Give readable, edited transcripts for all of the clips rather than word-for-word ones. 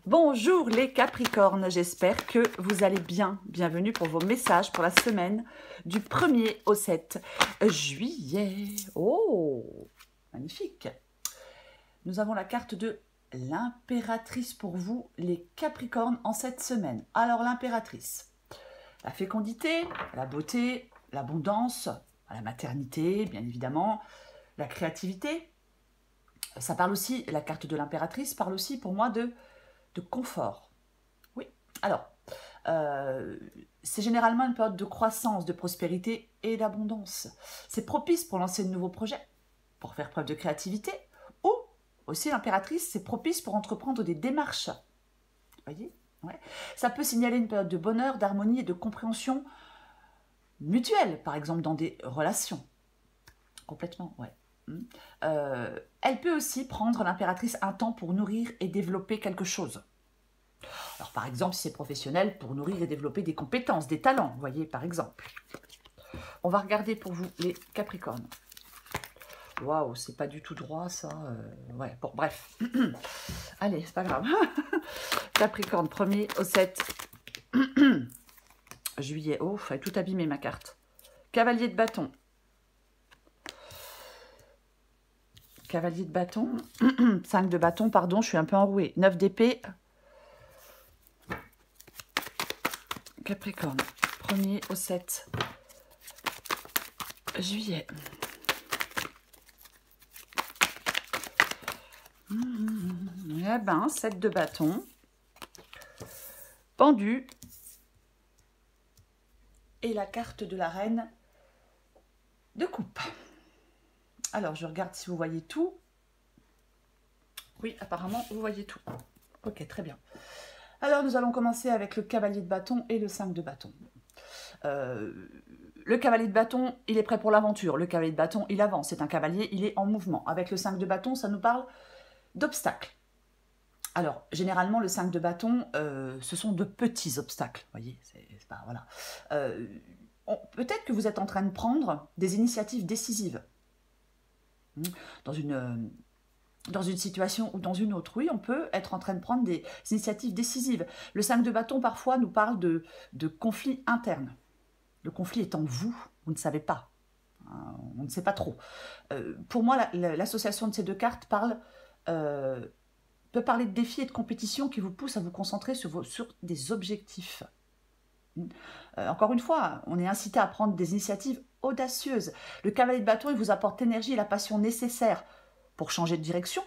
Bonjour les Capricornes, j'espère que vous allez bien. Bienvenue pour vos messages pour la semaine du 1er au 7 juillet. Oh, magnifique. Nous avons la carte de l'impératrice pour vous, les Capricornes, en cette semaine. Alors l'impératrice, la fécondité, la beauté, l'abondance, la maternité, bien évidemment, la créativité. Ça parle aussi, la carte de l'impératrice parle aussi pour moi de confort. Oui, alors, c'est généralement une période de croissance, de prospérité et d'abondance. C'est propice pour lancer de nouveaux projets, pour faire preuve de créativité, ou aussi l'impératrice, c'est propice pour entreprendre des démarches. Vous voyez, ouais. Ça peut signaler une période de bonheur, d'harmonie et de compréhension mutuelle, par exemple dans des relations. Complètement, ouais. Elle peut aussi prendre, l'impératrice, un temps pour nourrir et développer quelque chose. Alors par exemple, si c'est professionnel, pour nourrir et développer des compétences, des talents, vous voyez, par exemple. On va regarder pour vous les Capricornes. Waouh, c'est pas du tout droit ça. Ouais, bon, bref. Allez, c'est pas grave. Capricorne, 1er au 7 juillet. Oh, elle est tout abîmée ma carte. Cavalier de bâton. Cavalier de bâton. 5 de bâton, pardon, je suis un peu enrouée. 9 d'épée. Capricorne, 1er au 7 juillet. Eh ben, 7 de bâton. Pendu. Et la carte de la reine de coupe. Alors, je regarde si vous voyez tout. Oui, apparemment, vous voyez tout. Ok, très bien. Alors, nous allons commencer avec le cavalier de bâton et le 5 de bâton. Le cavalier de bâton, il est prêt pour l'aventure. Le cavalier de bâton, il avance. C'est un cavalier, il est en mouvement. Avec le 5 de bâton, ça nous parle d'obstacles. Alors, généralement, le 5 de bâton, ce sont de petits obstacles. Vous voyez, c'est pas... Voilà. Peut-être que vous êtes en train de prendre des initiatives décisives. Dans une situation ou dans une autre. Oui, on peut être en train de prendre des initiatives décisives. Le 5 de bâton, parfois, nous parle de conflits internes. Le conflit est en vous, vous ne savez pas. On ne sait pas trop. Pour moi, l'association de ces deux cartes peut parler de défis et de compétition qui vous poussent à vous concentrer sur des objectifs. Encore une fois, on est incité à prendre des initiatives audacieuses. Le cavalier de bâton, il vous apporte l'énergie et la passion nécessaires pour changer de direction,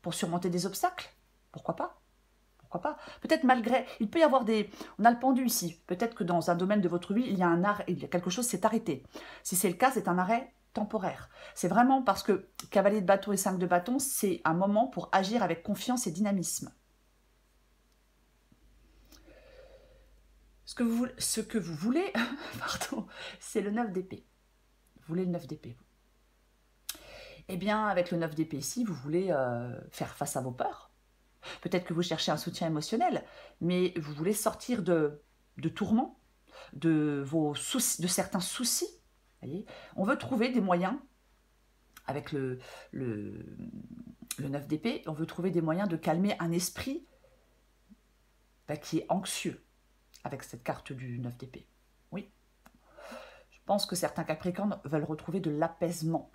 pour surmonter des obstacles. Pourquoi pas? Pourquoi pas? Peut-être malgré... Il peut y avoir des... On a le pendu ici. Peut-être que dans un domaine de votre vie, il y a un arrêt, il y a quelque chose s'est arrêté. Si c'est le cas, c'est un arrêt temporaire. C'est vraiment parce que cavalier de bâton et 5 de bâton, c'est un moment pour agir avec confiance et dynamisme. Ce que vous voulez, pardon, c'est le 9 d'épée. Vous voulez le 9 d'épée. Eh bien, avec le 9 d'épée ici, vous voulez faire face à vos peurs. Peut-être que vous cherchez un soutien émotionnel, mais vous voulez sortir de tourments, de certains soucis. Voyez, on veut trouver des moyens, avec le 9 d'épée, on veut trouver des moyens de calmer un esprit qui est anxieux, avec cette carte du 9 d'épée. Oui. Je pense que certains Capricornes veulent retrouver de l'apaisement.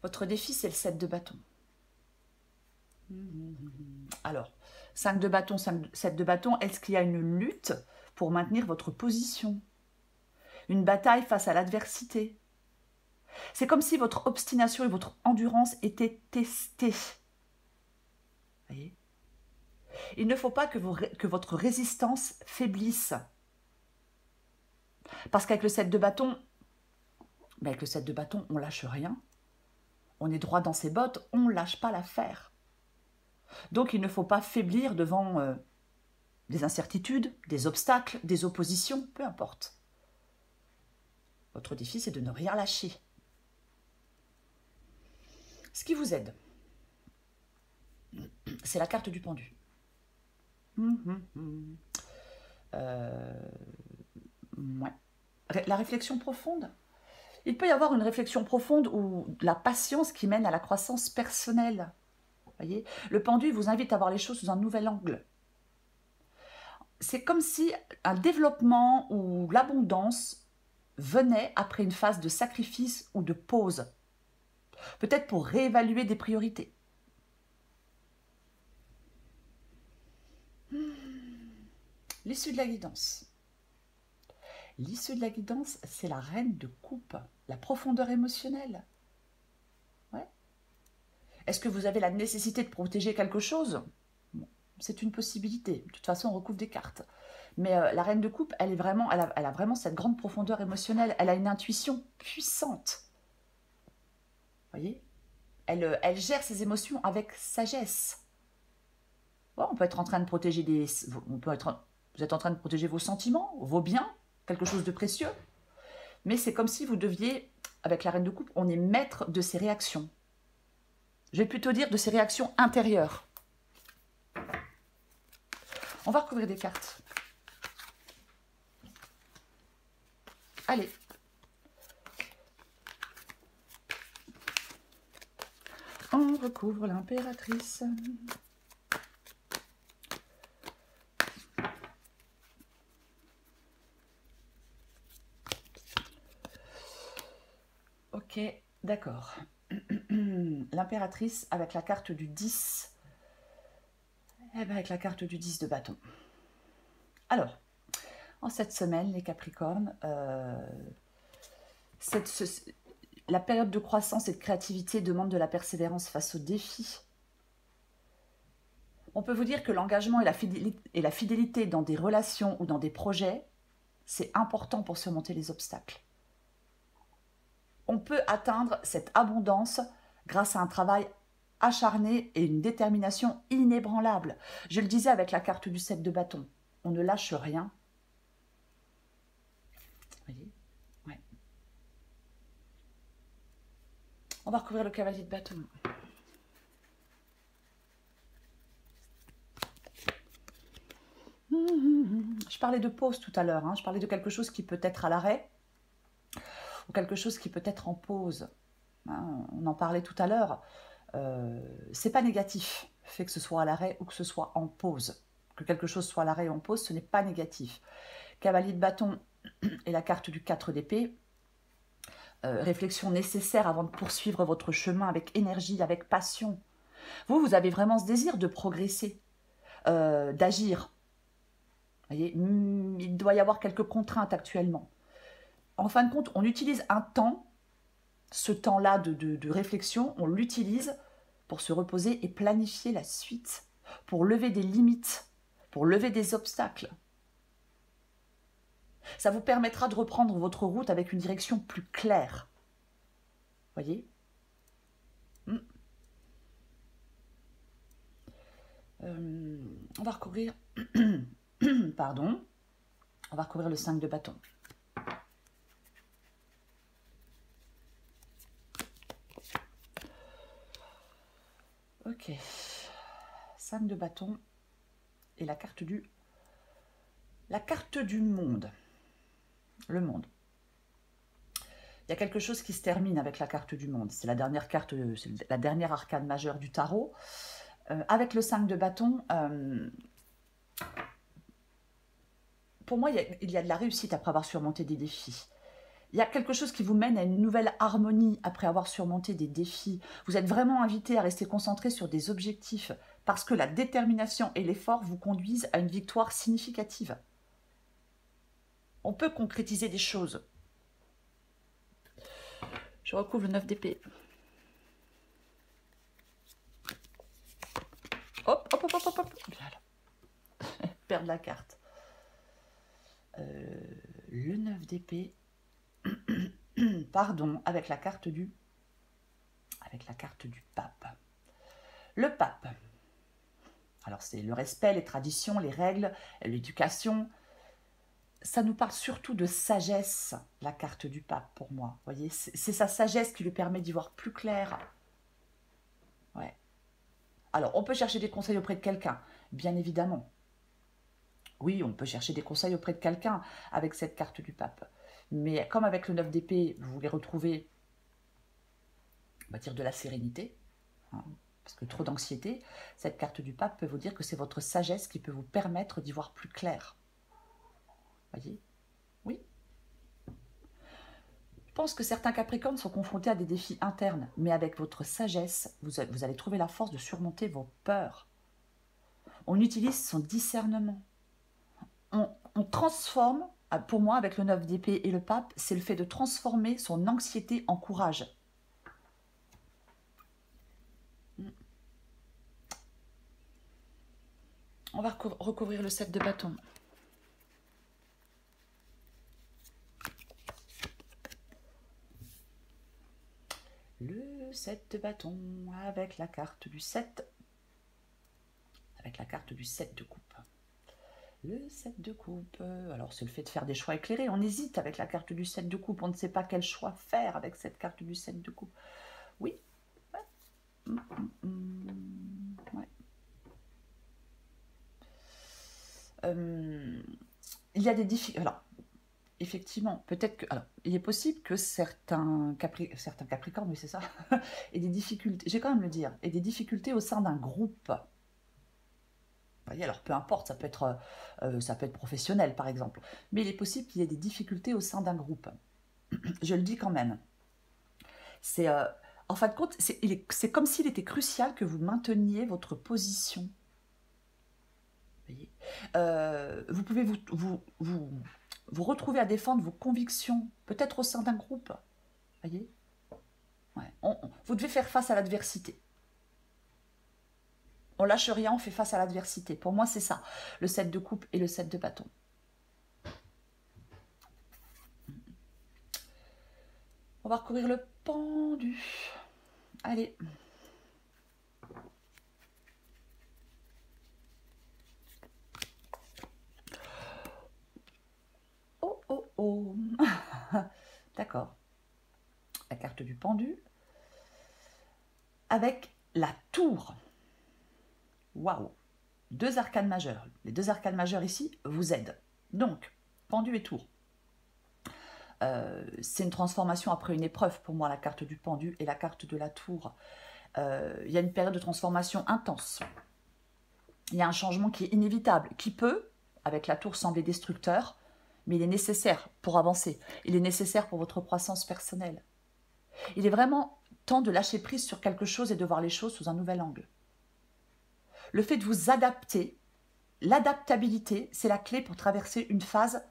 Votre défi, c'est le 7 de bâton. Alors, 5 de bâton, 7 de bâton, est-ce qu'il y a une lutte pour maintenir votre position? Une bataille face à l'adversité? C'est comme si votre obstination et votre endurance étaient testées. Voyez? Il ne faut pas que votre résistance faiblisse. Parce qu'avec le 7 de bâton, on lâche rien. On est droit dans ses bottes, on ne lâche pas l'affaire. Donc il ne faut pas faiblir devant des incertitudes, des obstacles, des oppositions, peu importe. Votre défi, c'est de ne rien lâcher. Ce qui vous aide, c'est la carte du pendu. Ouais. La réflexion profonde. Il peut y avoir une réflexion profonde ou de la patience qui mène à la croissance personnelle. Voyez, le pendu vous invite à voir les choses sous un nouvel angle. C'est comme si un développement ou l'abondance venait après une phase de sacrifice ou de pause. Peut-être pour réévaluer des priorités. L'issue de la guidance. L'issue de la guidance, c'est la reine de coupe, la profondeur émotionnelle. Ouais. Est-ce que vous avez la nécessité de protéger quelque chose? Bon, c'est une possibilité. De toute façon, on recouvre des cartes. Mais la reine de coupe, elle a vraiment cette grande profondeur émotionnelle. Elle a une intuition puissante. Vous voyez, elle gère ses émotions avec sagesse. Bon, on peut être en train de protéger vous êtes en train de protéger vos sentiments, vos biens, quelque chose de précieux. Mais c'est comme si vous deviez, avec la reine de coupe, on est maître de ses réactions. Je vais plutôt dire de ses réactions intérieures. On va recouvrir des cartes. Allez. On recouvre l'impératrice. Ok, d'accord. L'impératrice avec la carte du 10. Eh bien, avec la carte du 10 de bâton. Alors, en cette semaine, les Capricornes, la période de croissance et de créativité demande de la persévérance face aux défis. On peut vous dire que l'engagement et la fidélité dans des relations ou dans des projets, c'est important pour surmonter les obstacles. On peut atteindre cette abondance grâce à un travail acharné et une détermination inébranlable. Je le disais avec la carte du 7 de bâton, on ne lâche rien. Vous voyez? Ouais. On va recouvrir le cavalier de bâton. Je parlais de pause tout à l'heure, hein. Je parlais de quelque chose qui peut être à l'arrêt ou quelque chose qui peut être en pause. Hein, on en parlait tout à l'heure. C'est pas négatif, le fait que ce soit à l'arrêt ou que ce soit en pause. Que quelque chose soit à l'arrêt ou en pause, ce n'est pas négatif. Cavalier de bâton et la carte du 4 d'épée. Réflexion nécessaire avant de poursuivre votre chemin avec énergie, avec passion. Vous avez vraiment ce désir de progresser, d'agir. Voyez, il doit y avoir quelques contraintes actuellement. En fin de compte, on utilise un temps, ce temps-là de réflexion, on l'utilise pour se reposer et planifier la suite, pour lever des limites, pour lever des obstacles. Ça vous permettra de reprendre votre route avec une direction plus claire. Voyez ? On va recouvrir... Pardon. On va recouvrir le 5 de bâton. Ok. 5 de bâton et la carte du monde. Le monde. Il y a quelque chose qui se termine avec la carte du monde. C'est la dernière carte, c'est la dernière arcane majeure du tarot. Avec le 5 de bâton, pour moi, il y a de la réussite après avoir surmonté des défis. Il y a quelque chose qui vous mène à une nouvelle harmonie après avoir surmonté des défis. Vous êtes vraiment invité à rester concentré sur des objectifs parce que la détermination et l'effort vous conduisent à une victoire significative. On peut concrétiser des choses. Je recouvre le 9 d'épée. Hop, hop, hop, hop, hop, hop. Voilà. Perdre la carte. Le 9 d'épée. Pardon, avec la carte du pape. Le pape. Alors c'est le respect, les traditions, les règles, l'éducation. Ça nous parle surtout de sagesse, la carte du pape pour moi. Vous voyez, c'est sa sagesse qui lui permet d'y voir plus clair. Ouais. Alors, on peut chercher des conseils auprès de quelqu'un, bien évidemment. Oui, on peut chercher des conseils auprès de quelqu'un avec cette carte du pape. Mais comme avec le 9 d'épée, vous voulez retrouver, on va dire, de la sérénité. Hein. Parce que trop d'anxiété, cette carte du pape peut vous dire que c'est votre sagesse qui peut vous permettre d'y voir plus clair. Voyez? Oui. Je pense que certains Capricornes sont confrontés à des défis internes, mais avec votre sagesse, vous allez trouver la force de surmonter vos peurs. On utilise son discernement. On transforme, pour moi, avec le 9 d'épée et le pape, c'est le fait de transformer son anxiété en courage. On va recouvrir le 7 de bâton. Le 7 de bâton avec la carte du 7. Avec la carte du 7 de coupe. Le 7 de coupe, alors c'est le fait de faire des choix éclairés. On hésite avec la carte du 7 de coupe. On ne sait pas quel choix faire avec cette carte du 7 de coupe. Oui. Ouais. Ouais. Il y a des difficultés. Alors, effectivement, peut-être que... Alors, il est possible que certains Capricornes, oui c'est ça, aient des difficultés, j'ai quand même le dire, et des difficultés au sein d'un groupe. Vous voyez, alors peu importe, ça peut être professionnel par exemple, mais il est possible qu'il y ait des difficultés au sein d'un groupe. Je le dis quand même. C'est, en fin de compte, c'est comme s'il était crucial que vous mainteniez votre position. Vous voyez, vous pouvez vous retrouver à défendre vos convictions, peut-être au sein d'un groupe. Vous voyez, ouais. Vous devez faire face à l'adversité. On lâche rien, on fait face à l'adversité. Pour moi, c'est ça, le 7 de coupe et le 7 de bâton. On va recouvrir le pendu. Allez. Oh, oh, oh. D'accord. La carte du pendu. Avec la tour. Waouh. 2 arcanes majeures. Les 2 arcanes majeures ici vous aident. Donc, pendu et tour. C'est une transformation après une épreuve pour moi, la carte du pendu et la carte de la tour. Il y a une période de transformation intense. Il y a un changement qui est inévitable, qui peut, avec la tour, sembler destructeur, mais il est nécessaire pour avancer. Il est nécessaire pour votre croissance personnelle. Il est vraiment temps de lâcher prise sur quelque chose et de voir les choses sous un nouvel angle. Le fait de vous adapter, l'adaptabilité, c'est la clé pour traverser une phase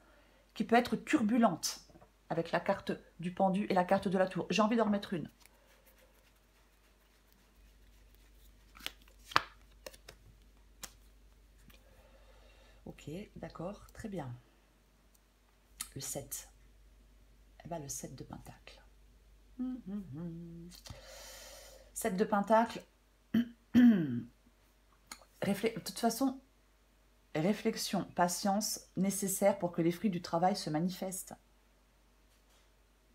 qui peut être turbulente avec la carte du pendu et la carte de la tour. J'ai envie d'en remettre une. Ok, d'accord, très bien. Le 7. Eh ben, le 7 de pentacle. 7 de pentacle. De toute façon, réflexion, patience nécessaire pour que les fruits du travail se manifestent.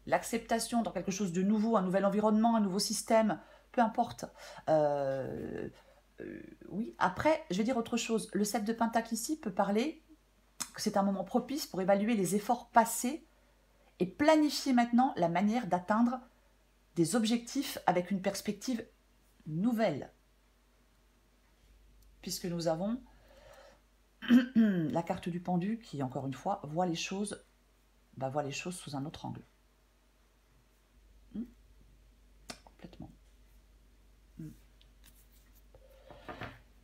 L'acceptation dans quelque chose de nouveau, un nouvel environnement, un nouveau système, peu importe. Oui, après, je vais dire autre chose. Le 7 de pentacle ici peut parler que c'est un moment propice pour évaluer les efforts passés et planifier maintenant la manière d'atteindre des objectifs avec une perspective nouvelle. Puisque nous avons la carte du pendu qui, encore une fois, voit les choses sous un autre angle. Complètement.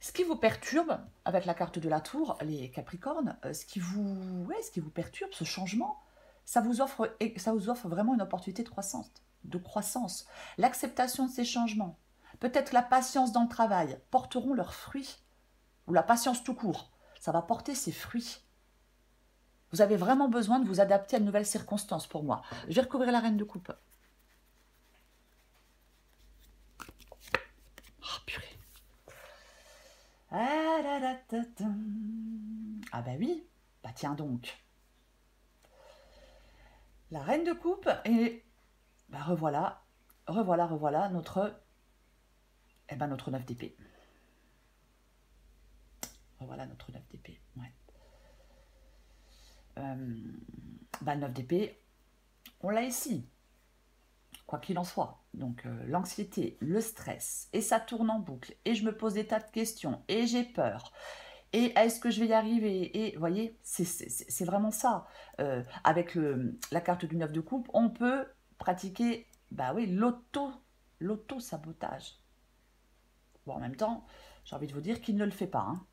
Ce qui vous perturbe avec la carte de la tour, les Capricornes, ce qui vous perturbe, ce changement, ça vous offre vraiment une opportunité de croissance. L'acceptation de ces changements, peut-être la patience dans le travail, porteront leurs fruits. Ou la patience tout court, ça va porter ses fruits. Vous avez vraiment besoin de vous adapter à de nouvelles circonstances pour moi. Je vais recouvrir la reine de coupe. Oh purée. Ah bah oui, bah tiens donc. La reine de coupe et bah revoilà notre 9 d'épée. Revoilà notre 9 d'épée, ouais. 9 d'épée, on l'a ici. quoi qu'il en soit. Donc l'anxiété, le stress, et ça tourne en boucle, et je me pose des tas de questions, et j'ai peur, et est-ce que je vais y arriver? Et vous voyez, c'est vraiment ça. Avec la carte du 9 de coupe, on peut pratiquer, bah oui, l'auto-sabotage. Bon, en même temps, j'ai envie de vous dire qu'il ne le fait pas. Hein.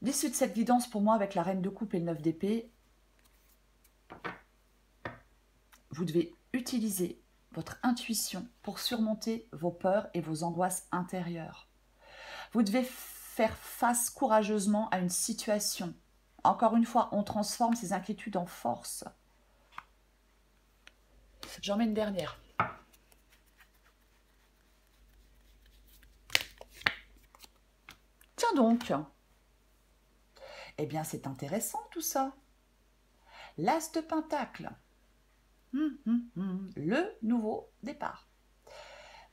L'issue de cette guidance, pour moi, avec la reine de coupe et le 9 d'épée, vous devez utiliser votre intuition pour surmonter vos peurs et vos angoisses intérieures. Vous devez faire face courageusement à une situation. Encore une fois, on transforme ces inquiétudes en force. J'en mets une dernière. Tiens donc. Eh bien, c'est intéressant tout ça. L'As de Pentacle. Le nouveau départ.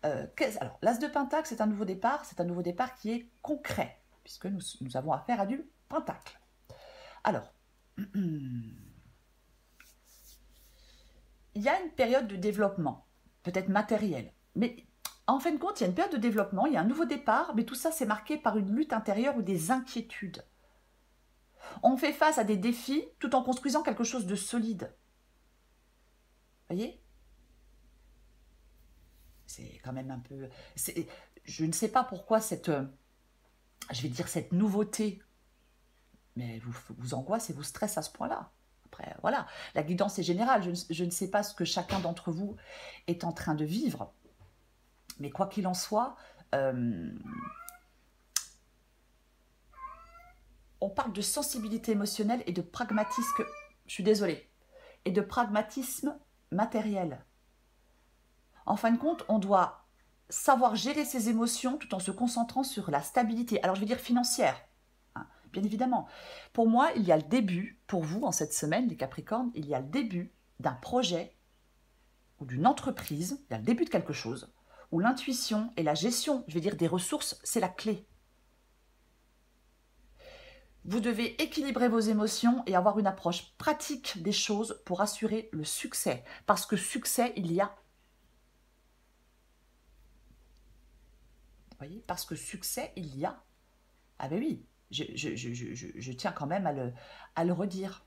Alors, l'As de Pentacle, c'est un nouveau départ qui est concret, puisque nous avons affaire à du Pentacle. Alors, il y a une période de développement, peut-être matériel, mais en fin de compte, il y a une période de développement, il y a un nouveau départ, mais tout ça, c'est marqué par une lutte intérieure ou des inquiétudes. On fait face à des défis tout en construisant quelque chose de solide. Vous voyez ? C'est quand même un peu... Je ne sais pas pourquoi cette nouveauté, mais vous angoisse et vous stresse à ce point-là. Après, voilà, la guidance est générale. Je ne sais pas ce que chacun d'entre vous est en train de vivre. Mais quoi qu'il en soit, on parle de sensibilité émotionnelle et de pragmatisme, je suis désolée, et de pragmatisme matériel. En fin de compte, on doit savoir gérer ses émotions tout en se concentrant sur la stabilité. Alors, je vais dire financière, hein, bien évidemment. Pour moi, il y a le début, pour vous, en cette semaine, les Capricornes, il y a le début d'un projet ou d'une entreprise, il y a le début de quelque chose, où l'intuition et la gestion, je vais dire, des ressources, c'est la clé. Vous devez équilibrer vos émotions et avoir une approche pratique des choses pour assurer le succès. Parce que succès, il y a. Vous voyez, parce que succès, il y a. Ah ben oui, je tiens quand même à le redire.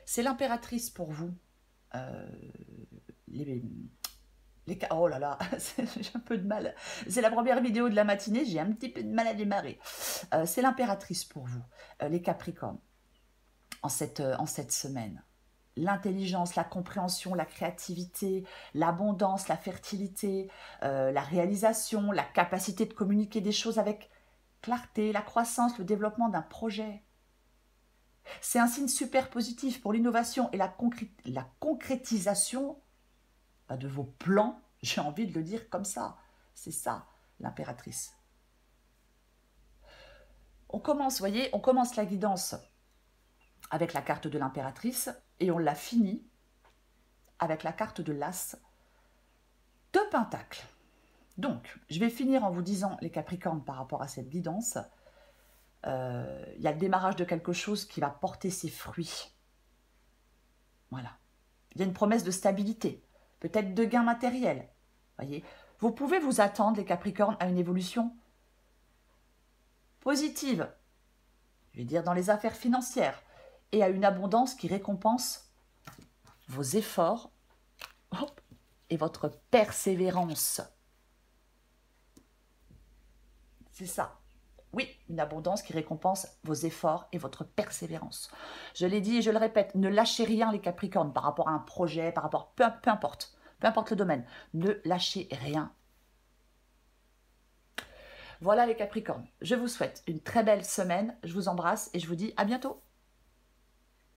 C'est l'impératrice pour vous. Oh là là, j'ai un peu de mal. C'est la première vidéo de la matinée, j'ai un petit peu de mal à démarrer. C'est l'impératrice pour vous, les Capricornes, en cette semaine. L'intelligence, la compréhension, la créativité, l'abondance, la fertilité, la réalisation, la capacité de communiquer des choses avec clarté, la croissance, le développement d'un projet. C'est un signe super positif pour l'innovation et la concrétisation de vos plans, j'ai envie de le dire comme ça. C'est ça, l'impératrice. On commence, vous voyez, on commence la guidance avec la carte de l'impératrice et on la finit avec la carte de l'As de Pentacle. Donc, je vais finir en vous disant, les Capricornes, par rapport à cette guidance, il y a le démarrage de quelque chose qui va porter ses fruits. Voilà. Il y a une promesse de stabilité, peut-être de gains matériels. Voyez, vous pouvez vous attendre, les Capricornes, à une évolution positive, je vais dire dans les affaires financières, et à une abondance qui récompense vos efforts et votre persévérance. C'est ça. Oui, une abondance qui récompense vos efforts et votre persévérance. Je l'ai dit et je le répète, ne lâchez rien les Capricornes par rapport à un projet, par rapport, peu importe le domaine, ne lâchez rien. Voilà les Capricornes, je vous souhaite une très belle semaine, je vous embrasse et je vous dis à bientôt.